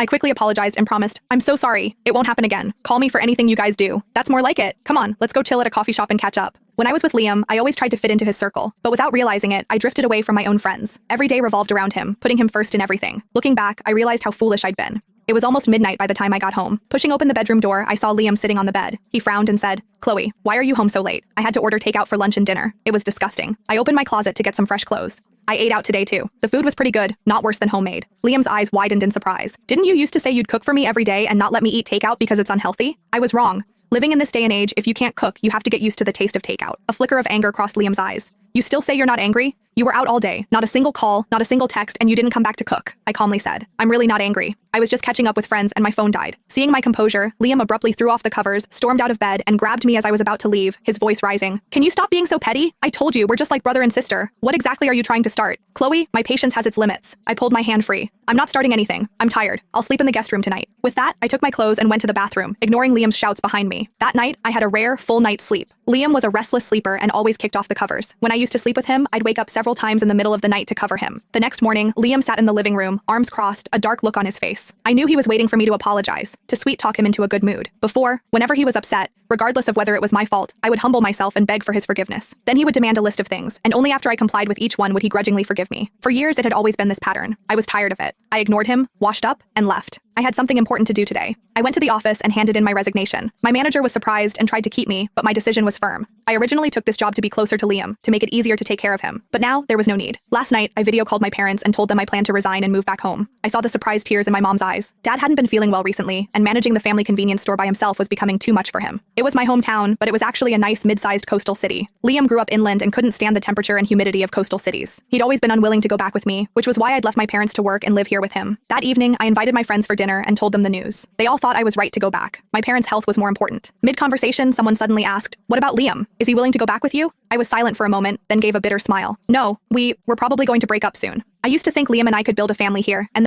I quickly apologized and promised, I'm so sorry. It won't happen again. Call me for anything you guys do. That's more like it. Come on, let's go chill at a coffee shop and catch up. When I was with Liam, I always tried to fit into his circle, but without realizing it, I drifted away from my own friends. Every day revolved around him, putting him first in everything. Looking back, I realized how foolish I'd been. It was almost midnight by the time I got home. Pushing open the bedroom door, I saw Liam sitting on the bed. He frowned and said, Chloe, why are you home so late? I had to order takeout for lunch and dinner. It was disgusting. I opened my closet to get some fresh clothes. I ate out today too. The food was pretty good, not worse than homemade. Liam's eyes widened in surprise. Didn't you used to say you'd cook for me every day and not let me eat takeout because it's unhealthy? I was wrong. Living in this day and age, if you can't cook, you have to get used to the taste of takeout. A flicker of anger crossed Liam's eyes. You still say you're not angry? You were out all day, not a single call, not a single text, and you didn't come back to cook. I calmly said. I'm really not angry. I was just catching up with friends and my phone died. Seeing my composure, Liam abruptly threw off the covers, stormed out of bed, and grabbed me as I was about to leave, his voice rising. Can you stop being so petty? I told you, we're just like brother and sister. What exactly are you trying to start? Chloe, my patience has its limits. I pulled my hand free. I'm not starting anything. I'm tired. I'll sleep in the guest room tonight. With that, I took my clothes and went to the bathroom, ignoring Liam's shouts behind me. That night, I had a rare, full night's sleep. Liam was a restless sleeper and always kicked off the covers. When I used to sleep with him, I'd wake up several times in the middle of the night to cover him. The next morning, Liam sat in the living room, arms crossed, a dark look on his face. I knew he was waiting for me to apologize, to sweet-talk him into a good mood. Before, whenever he was upset, regardless of whether it was my fault, I would humble myself and beg for his forgiveness. Then he would demand a list of things, and only after I complied with each one would he grudgingly forgive me. For years, it had always been this pattern. I was tired of it. I ignored him, washed up, and left. I had something important to do today. I went to the office and handed in my resignation. My manager was surprised and tried to keep me, but my decision was firm. I originally took this job to be closer to Liam, to make it easier to take care of him. But now, there was no need. Last night, I video called my parents and told them I planned to resign and move back home. I saw the surprised tears in my mom's eyes. Dad hadn't been feeling well recently, and managing the family convenience store by himself was becoming too much for him. It was my hometown, but it was actually a nice mid-sized coastal city. Liam grew up inland and couldn't stand the temperature and humidity of coastal cities. He'd always been unwilling to go back with me, which was why I'd left my parents to work and live here with him. That evening, I invited my friends for dinner and told them the news. They all thought I was right to go back. My parents' health was more important. Mid-conversation, someone suddenly asked, "What about Liam? Is he willing to go back with you?" I was silent for a moment, then gave a bitter smile. No, we're probably going to break up soon. I used to think Liam and I could build a family here, and